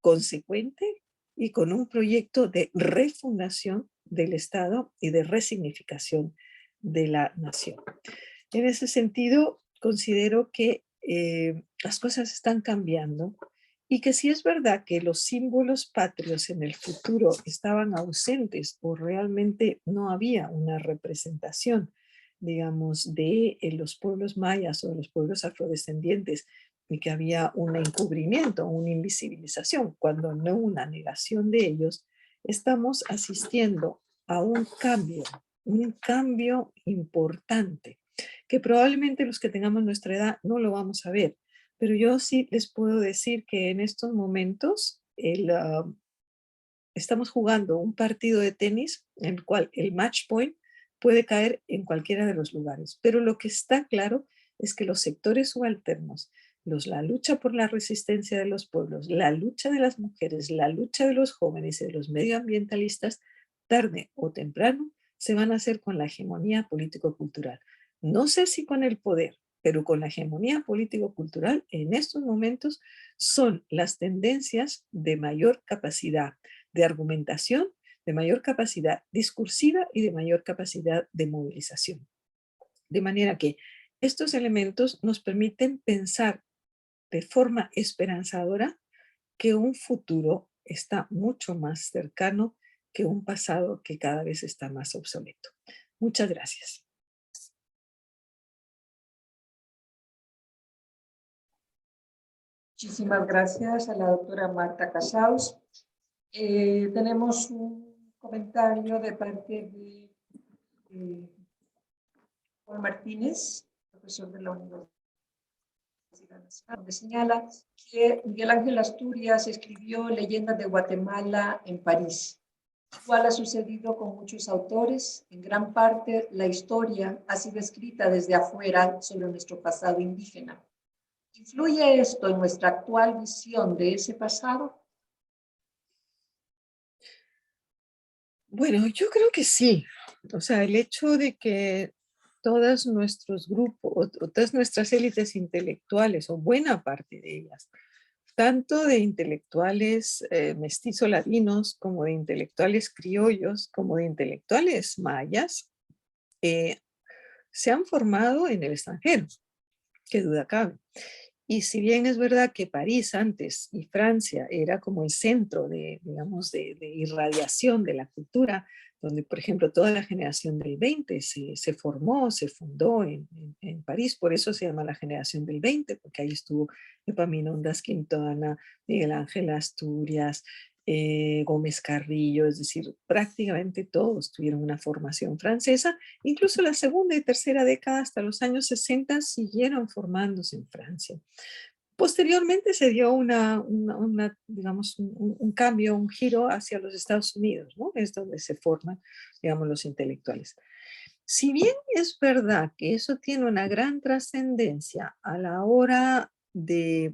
S2: consecuente y con un proyecto de refundación del Estado y de resignificación de la nación. En ese sentido, considero que las cosas están cambiando y que si es verdad que los símbolos patrios en el futuro estaban ausentes o realmente no había una representación, digamos, de los pueblos mayas o de los pueblos afrodescendientes y que había un encubrimiento, una invisibilización, cuando no una negación de ellos, estamos asistiendo a un cambio importante que probablemente los que tengamos nuestra edad no lo vamos a ver, pero yo sí les puedo decir que en estos momentos estamos jugando un partido de tenis en el cual el match point puede caer en cualquiera de los lugares, pero lo que está claro es que los sectores subalternos, la lucha por la resistencia de los pueblos, la lucha de las mujeres, la lucha de los jóvenes y de los medioambientalistas, tarde o temprano se van a hacer con la hegemonía político-cultural. No sé si con el poder, pero con la hegemonía político-cultural en estos momentos son las tendencias de mayor capacidad de argumentación, de mayor capacidad discursiva y de mayor capacidad de movilización. De manera que estos elementos nos permiten pensar de forma esperanzadora que un futuro está mucho más cercano que un pasado que cada vez está más obsoleto. Muchas gracias.
S1: Muchísimas gracias a la doctora Marta Casals. Tenemos un comentario de parte de Juan Martínez, profesor de la Universidad Nacional, donde señala que Miguel Ángel Asturias escribió Leyendas de Guatemala en París. Igual ha sucedido con muchos autores. En gran parte, la historia ha sido escrita desde afuera sobre nuestro pasado indígena. ¿Influye esto en nuestra actual visión de ese pasado?
S2: Bueno, yo creo que sí. O sea, el hecho de que todos nuestros grupos, o todas nuestras élites intelectuales, o buena parte de ellas, tanto de intelectuales mestizo-ladinos, como de intelectuales criollos, como de intelectuales mayas, se han formado en el extranjero, qué duda cabe. Y si bien es verdad que París antes y Francia era como el centro de, digamos, de irradiación de la cultura, donde, por ejemplo, toda la generación del 20 se formó, se fundó en París, por eso se llama la generación del 20, porque ahí estuvo Epaminondas Quintana, Miguel Ángel Asturias, Gómez Carrillo, es decir, prácticamente todos tuvieron una formación francesa. Incluso la segunda y tercera década hasta los años 60 siguieron formándose en Francia. Posteriormente se dio digamos, un cambio, un giro hacia los Estados Unidos, ¿no? Es donde se forman, digamos, los intelectuales. Si bien es verdad que eso tiene una gran trascendencia a la hora de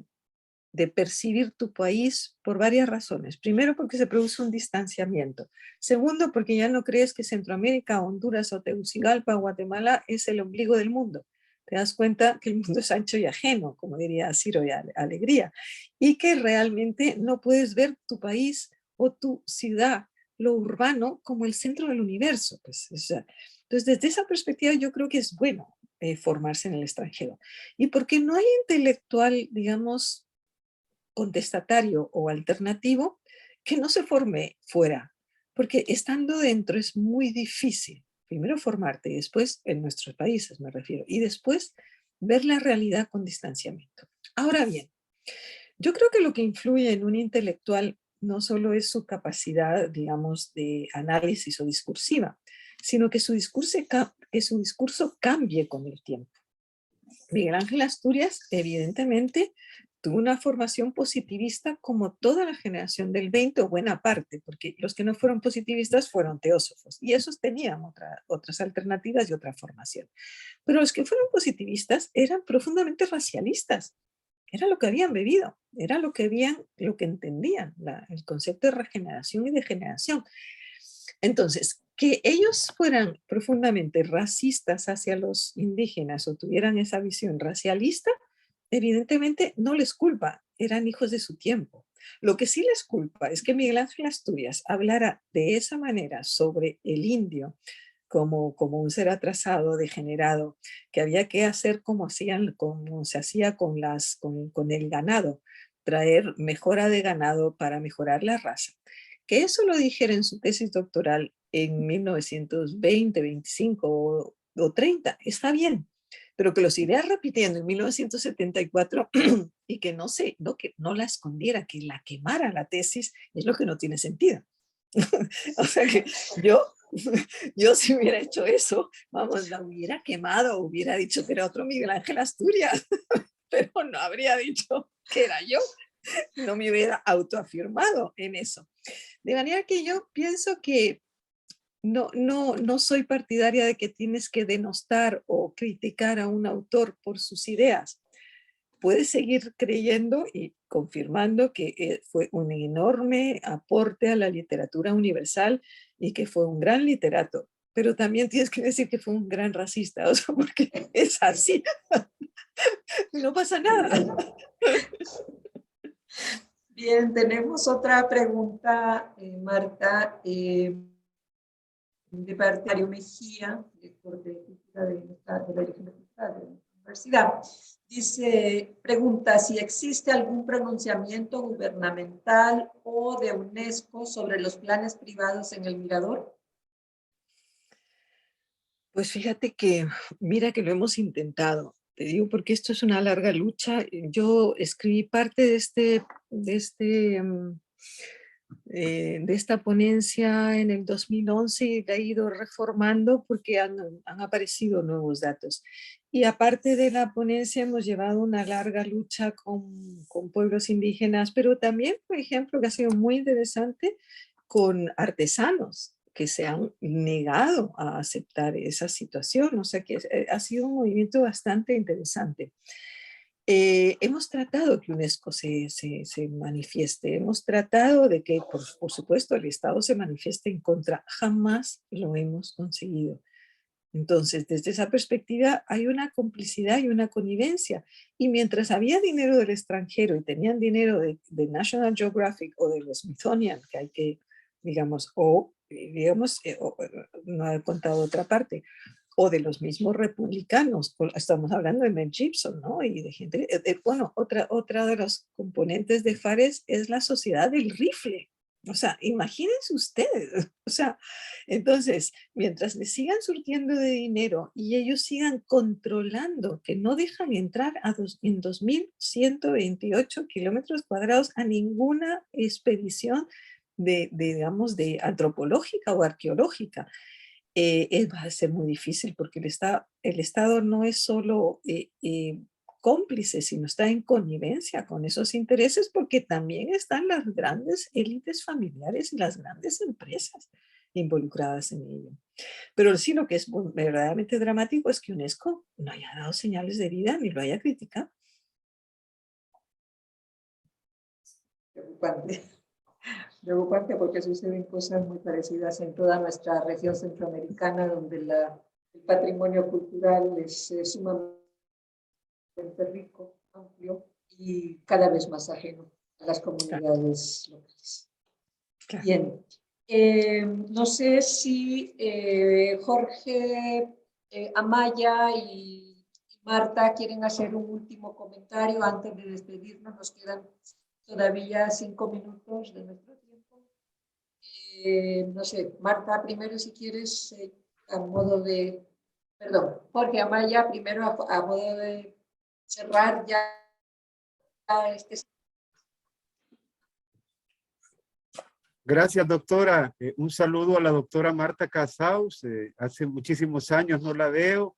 S2: percibir tu país por varias razones. Primero, porque se produce un distanciamiento. Segundo, porque ya no crees que Centroamérica, Honduras o Tegucigalpa, Guatemala es el ombligo del mundo. Te das cuenta que el mundo es ancho y ajeno, como diría Ciro y Alegría, y que realmente no puedes ver tu país o tu ciudad, lo urbano, como el centro del universo. Pues, o sea, entonces, desde esa perspectiva yo creo que es bueno formarse en el extranjero. Y porque no hay intelectual, digamos, contestatario o alternativo que no se forme fuera, porque estando dentro es muy difícil. Primero formarte y después, en nuestros países me refiero, y después ver la realidad con distanciamiento. Ahora bien, yo creo que lo que influye en un intelectual no solo es su capacidad, digamos, de análisis o discursiva, sino que su discurso cambie con el tiempo. Miguel Ángel Asturias, evidentemente, tuvo una formación positivista como toda la generación del 20 o buena parte, porque los que no fueron positivistas fueron teósofos y esos tenían otras alternativas y otra formación. Pero los que fueron positivistas eran profundamente racialistas, era lo que habían bebido, era lo que entendían, el concepto de regeneración y degeneración. Entonces, que ellos fueran profundamente racistas hacia los indígenas o tuvieran esa visión racialista, evidentemente no les culpa, eran hijos de su tiempo. Lo que sí les culpa es que Miguel Ángel Asturias hablara de esa manera sobre el indio como un ser atrasado, degenerado, que había que hacer como se hacía con el ganado, traer mejora de ganado para mejorar la raza. Que eso lo dijera en su tesis doctoral en 1920, 25 o 30, está bien, pero que lo siguiera repitiendo en 1974 y que que no la escondiera, que la quemara la tesis, es lo que no tiene sentido. O sea que yo si hubiera hecho eso, vamos, la hubiera quemado, hubiera dicho que era otro Miguel Ángel Asturias, pero no habría dicho que era yo, no me hubiera autoafirmado en eso. De manera que yo pienso que no soy partidaria de que tienes que denostar o criticar a un autor por sus ideas. Puedes seguir creyendo y confirmando que fue un enorme aporte a la literatura universal y que fue un gran literato, pero también tienes que decir que fue un gran racista, o sea, porque es así, no pasa nada.
S1: Bien, tenemos otra pregunta, Marta, de parte de Mario Mejía, director de Cultura de la Dirección de Cultura de Universidad. Dice, pregunta si existe algún pronunciamiento gubernamental o de UNESCO sobre los planes privados en el Mirador.
S2: Pues fíjate que, mira que lo hemos intentado. Te digo porque esto es una larga lucha. Yo escribí parte de esta ponencia en el 2011 y la he ido reformando porque han aparecido nuevos datos. Y aparte de la ponencia hemos llevado una larga lucha con pueblos indígenas, pero también, por ejemplo, que ha sido muy interesante, con artesanos que se han negado a aceptar esa situación. O sea que ha sido un movimiento bastante interesante. Hemos tratado que UNESCO se manifieste, hemos tratado de que, por supuesto, el Estado se manifieste en contra. Jamás lo hemos conseguido. Entonces, desde esa perspectiva, hay una complicidad y una connivencia. Y mientras había dinero del extranjero y tenían dinero de National Geographic o del Smithsonian, que hay que, digamos, no he contado otra parte, o de los mismos republicanos, estamos hablando de Mel Gibson, ¿no? Y de gente, bueno, otra de los componentes de Fares es la sociedad del rifle. O sea, imagínense ustedes, o sea, entonces, mientras le sigan surtiendo de dinero y ellos sigan controlando que no dejan entrar en 2.128 kilómetros cuadrados a ninguna expedición digamos, de antropológica o arqueológica, va a ser muy difícil porque el Estado no es solo cómplice, sino está en connivencia con esos intereses porque también están las grandes élites familiares y las grandes empresas involucradas en ello. Pero sí, lo que es verdaderamente dramático es que UNESCO no haya dado señales de vida ni lo haya criticado.
S1: Preocupante. Preocupante porque suceden cosas muy parecidas en toda nuestra región centroamericana, donde el patrimonio cultural es sumamente rico, amplio y cada vez más ajeno a las comunidades locales.
S2: Claro.
S1: Bien, no sé si Jorge, Amaya y Marta quieren hacer un último comentario antes de despedirnos. Nos quedan todavía 5 minutos de nuestro tiempo. No sé, Marta, primero si quieres, a modo de, perdón, Jorge, Amaya, primero a modo de cerrar ya este.
S3: Gracias, doctora. Un saludo a la doctora Marta Casaus. Hace muchísimos años no la veo.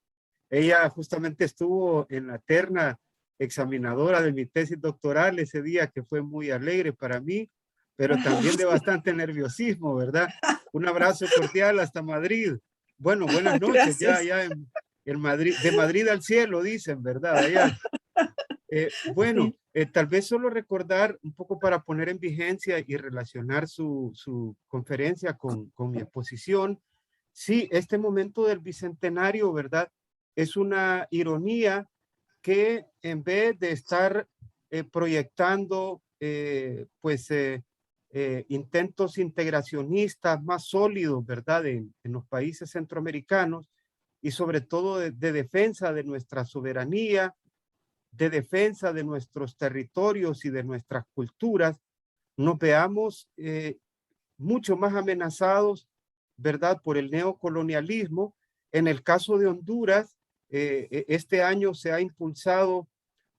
S3: Ella justamente estuvo en la terna examinadora de mi tesis doctoral ese día, que fue muy alegre para mí, pero también de bastante nerviosismo, ¿verdad? Un abrazo cordial hasta Madrid. Bueno, buenas noches.
S2: Gracias.
S3: Ya en Madrid, de Madrid al cielo, dicen, ¿verdad? Allá. Bueno, tal vez solo recordar un poco para poner en vigencia y relacionar su conferencia con mi exposición. Sí, este momento del bicentenario, ¿verdad? Es una ironía que en vez de estar proyectando intentos integracionistas más sólidos, ¿verdad? En los países centroamericanos y sobre todo de defensa de nuestra soberanía, de defensa de nuestros territorios y de nuestras culturas, nos veamos mucho más amenazados, ¿verdad?, por el neocolonialismo. En el caso de Honduras, este año se ha impulsado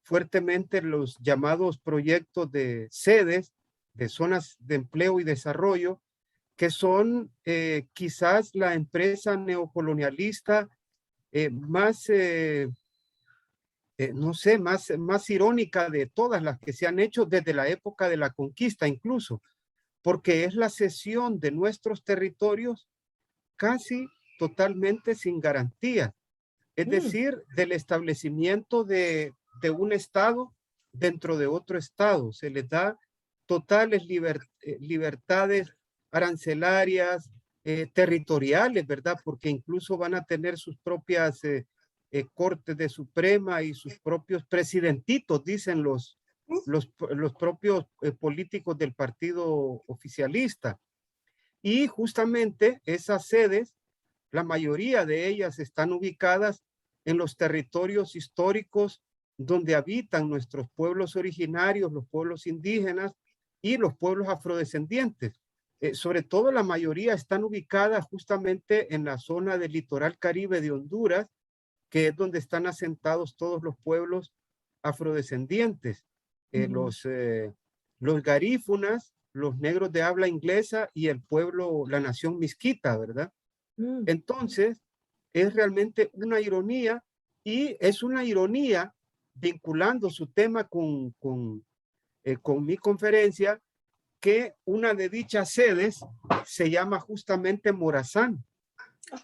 S3: fuertemente los llamados proyectos de sedes, de zonas de empleo y desarrollo, que son quizás la empresa neocolonialista más no sé, más irónica de todas las que se han hecho desde la época de la conquista incluso, porque es la cesión de nuestros territorios casi totalmente sin garantías, es decir, del establecimiento de un estado dentro de otro estado. Se les da totales libertades arancelarias, territoriales, ¿verdad? Porque incluso van a tener sus propias cortes de Suprema y sus propios presidentitos, dicen los propios políticos del partido oficialista. Y justamente esas sedes, la mayoría de ellas están ubicadas en los territorios históricos donde habitan nuestros pueblos originarios, los pueblos indígenas y los pueblos afrodescendientes. Sobre todo la mayoría están ubicadas justamente en la zona del litoral caribe de Honduras, que es donde están asentados todos los pueblos afrodescendientes. Los garífunas, los negros de habla inglesa y el pueblo, la nación misquita, ¿verdad? Entonces, es realmente una ironía, y es una ironía vinculando su tema con mi conferencia, que una de dichas sedes se llama justamente Morazán.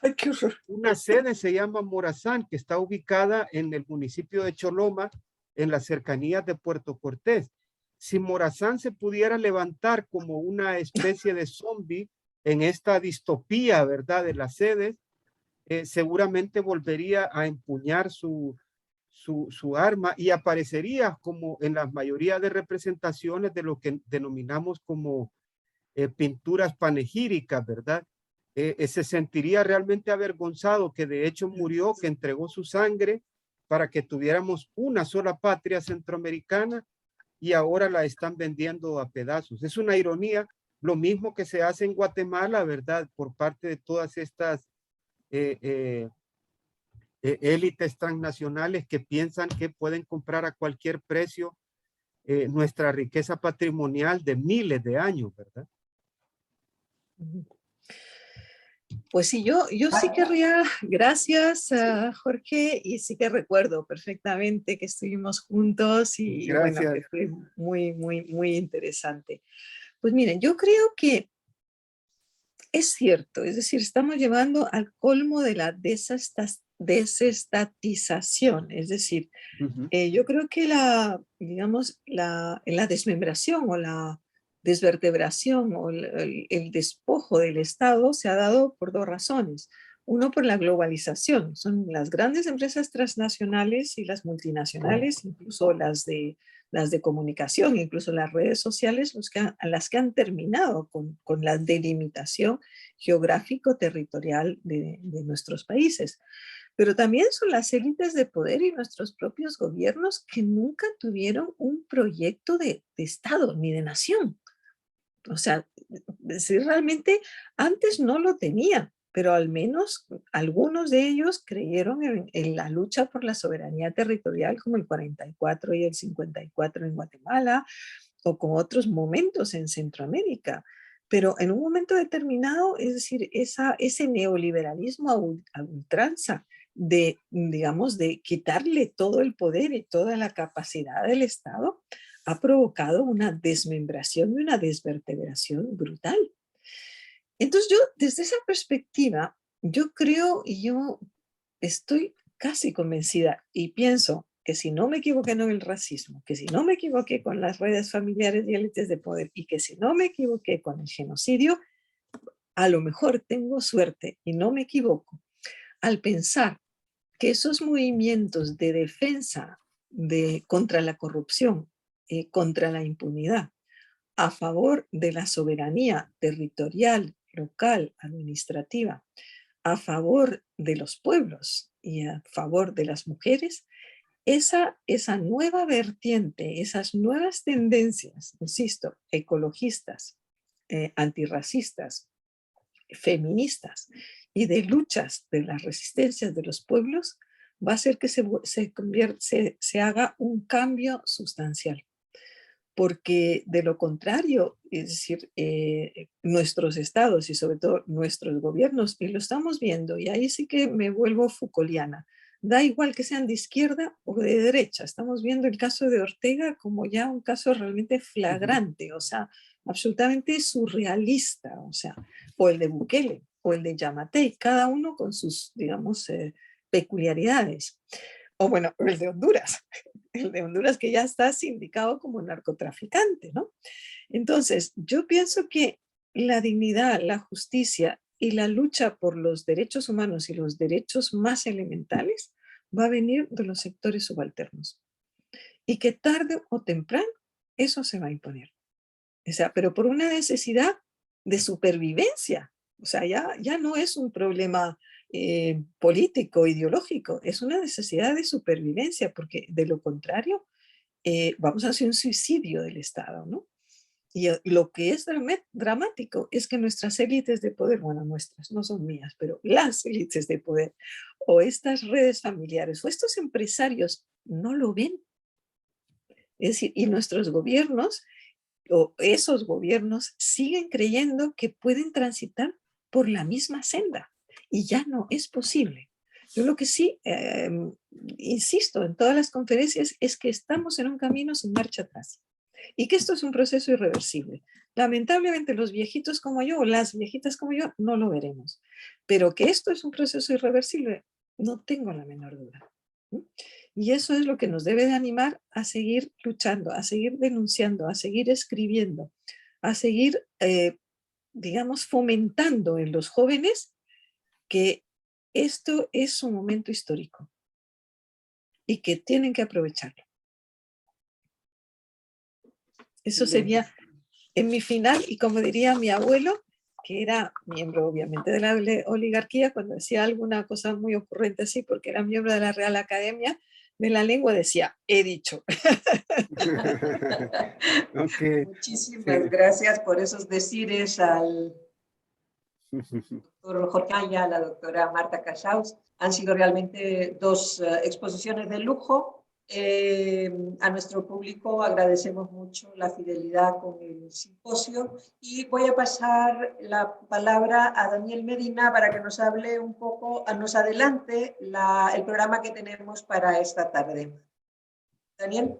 S2: Ay, qué horror.
S3: Una sede se llama Morazán, que está ubicada en el municipio de Choloma, en las cercanías de Puerto Cortés. Si Morazán se pudiera levantar como una especie de zombie en esta distopía, ¿verdad?, de las sedes, seguramente volvería a empuñar su arma y aparecería como en la mayoría de representaciones de lo que denominamos como pinturas panegíricas, ¿verdad? Se sentiría realmente avergonzado, que de hecho murió, que entregó su sangre para que tuviéramos una sola patria centroamericana, y ahora la están vendiendo a pedazos. Es una ironía, lo mismo que se hace en Guatemala, ¿verdad?, por parte de todas estas élites transnacionales que piensan que pueden comprar a cualquier precio nuestra riqueza patrimonial de miles de años, ¿verdad?
S2: Pues sí, yo sí querría, gracias Jorge, y sí que recuerdo perfectamente que estuvimos juntos y bueno,
S3: Gracias.
S2: que fue muy, muy, muy interesante. Pues miren, yo creo que es cierto, es decir, estamos llevando al colmo de la desestatización, es decir, yo creo que digamos, la desmembración o la desvertebración o el despojo del Estado se ha dado por dos razones. Uno, por la globalización. Son las grandes empresas transnacionales y las multinacionales, incluso las de comunicación, incluso las redes sociales, las que han terminado con la delimitación geográfico-territorial de nuestros países. Pero también son las élites de poder y nuestros propios gobiernos que nunca tuvieron un proyecto de Estado ni de nación. O sea, si realmente antes no lo tenían, pero al menos algunos de ellos creyeron en la lucha por la soberanía territorial, como el 44 y el 54 en Guatemala, o con otros momentos en Centroamérica. Pero en un momento determinado, es decir, ese neoliberalismo a ultranza de, digamos, de quitarle todo el poder y toda la capacidad del Estado, ha provocado una desmembración y una desvertebración brutal. Entonces yo, desde esa perspectiva, yo creo y yo estoy casi convencida y pienso que si no me equivoqué en el racismo, que si no me equivoqué con las redes familiares y élites de poder y que si no me equivoqué con el genocidio, a lo mejor tengo suerte y no me equivoco al pensar que esos movimientos de defensa contra la corrupción, contra la impunidad, a favor de la soberanía territorial, local, administrativa, a favor de los pueblos y a favor de las mujeres, esa nueva vertiente, esas nuevas tendencias, insisto, ecologistas, antirracistas, feministas y de luchas de las resistencias de los pueblos, va a hacer que se haga un cambio sustancial. Porque de lo contrario, es decir, nuestros estados y sobre todo nuestros gobiernos, y lo estamos viendo, y ahí sí que me vuelvo Foucaultiana, da igual que sean de izquierda o de derecha, estamos viendo el caso de Ortega como ya un caso realmente flagrante, o sea, absolutamente surrealista, o sea, o el de Bukele, o el de Yamatei, cada uno con sus, digamos, peculiaridades. O bueno, el de Honduras que ya está sindicado como narcotraficante, ¿no? Entonces, yo pienso que la dignidad, la justicia y la lucha por los derechos humanos y los derechos más elementales va a venir de los sectores subalternos. Y que tarde o temprano eso se va a imponer. O sea, pero por una necesidad de supervivencia. O sea, ya no es un problema político, ideológico, es una necesidad de supervivencia, porque de lo contrario vamos a hacer un suicidio del Estado, ¿no? Y lo que es dramático es que nuestras élites de poder, bueno, nuestras, no son mías, pero las élites de poder, o estas redes familiares, o estos empresarios, no lo ven. Es decir, y nuestros gobiernos, o esos gobiernos, siguen creyendo que pueden transitar por la misma senda, y ya no es posible. Yo lo que sí insisto en todas las conferencias es que estamos en un camino sin marcha atrás. Y que esto es un proceso irreversible. Lamentablemente los viejitos como yo, o las viejitas como yo, no lo veremos. Pero que esto es un proceso irreversible, no tengo la menor duda. Y eso es lo que nos debe de animar a seguir luchando, a seguir denunciando, a seguir escribiendo, a seguir, digamos, fomentando en los jóvenes que esto es un momento histórico y que tienen que aprovecharlo. Eso sería en mi final, y como diría mi abuelo, que era miembro obviamente de la oligarquía, cuando decía alguna cosa muy ocurrente así, porque era miembro de la Real Academia de la Lengua, decía, he dicho.
S3: Okay.
S1: Muchísimas gracias por esos decires al doctor Jorge Amaya, a la doctora Marta Casals. Han sido realmente dos exposiciones de lujo. A nuestro público agradecemos mucho la fidelidad con el simposio y voy a pasar la palabra a Daniel Medina para que nos hable un poco, nos adelante el programa que tenemos para esta tarde. Daniel.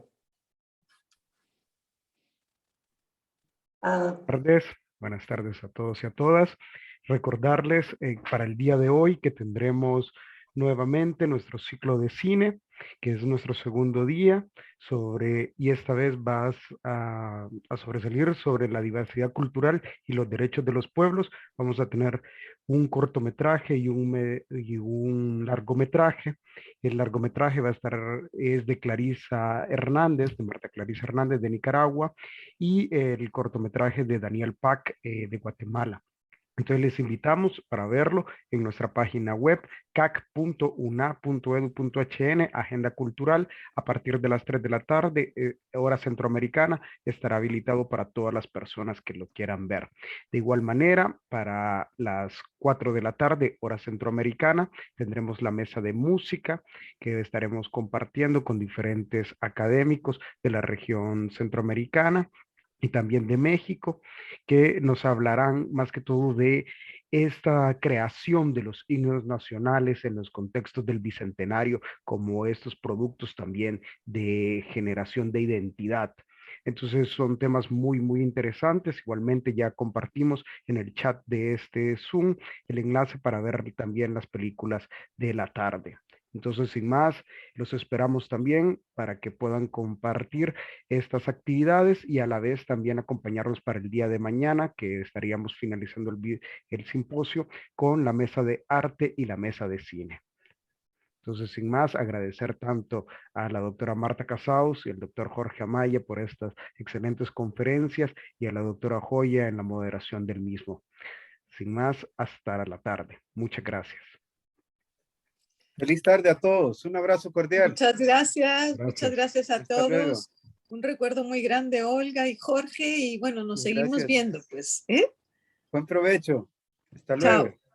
S4: Buenas tardes a todos y a todas. Recordarles para el día de hoy que tendremos nuevamente nuestro ciclo de cine, que es nuestro segundo día, y esta vez vas a sobresalir sobre la diversidad cultural y los derechos de los pueblos. Vamos a tener un cortometraje y un largometraje. El largometraje es de Clarisa Hernández, de Marta Clarisa Hernández de Nicaragua, y el cortometraje de Daniel Pac de Guatemala. Entonces les invitamos para verlo en nuestra página web cac.una.edu.hn, Agenda Cultural, a partir de las 3 de la tarde, hora centroamericana, estará habilitado para todas las personas que lo quieran ver. De igual manera, para las 4 de la tarde, hora centroamericana, tendremos la mesa de música que estaremos compartiendo con diferentes académicos de la región centroamericana y también de México, que nos hablarán más que todo de esta creación de los himnos nacionales en los contextos del Bicentenario, como estos productos también de generación de identidad. Entonces son temas muy, muy interesantes. Igualmente ya compartimos en el chat de este Zoom el enlace para ver también las películas de la tarde. Entonces, sin más, los esperamos también para que puedan compartir estas actividades y a la vez también acompañarnos para el día de mañana, que estaríamos finalizando el simposio con la mesa de arte y la mesa de cine. Entonces, sin más, agradecer tanto a la doctora Marta Casals y al doctor Jorge Amaya por estas excelentes conferencias y a la doctora Joya en la moderación del mismo. Sin más, hasta la tarde. Muchas gracias.
S3: Feliz tarde a todos. Un abrazo cordial.
S2: Muchas gracias. Muchas gracias a todos.
S3: Luego.
S2: Un recuerdo muy grande, Olga y Jorge, y bueno, nos seguimos viendo, pues.
S3: Buen provecho. Hasta
S2: Chao.
S3: luego.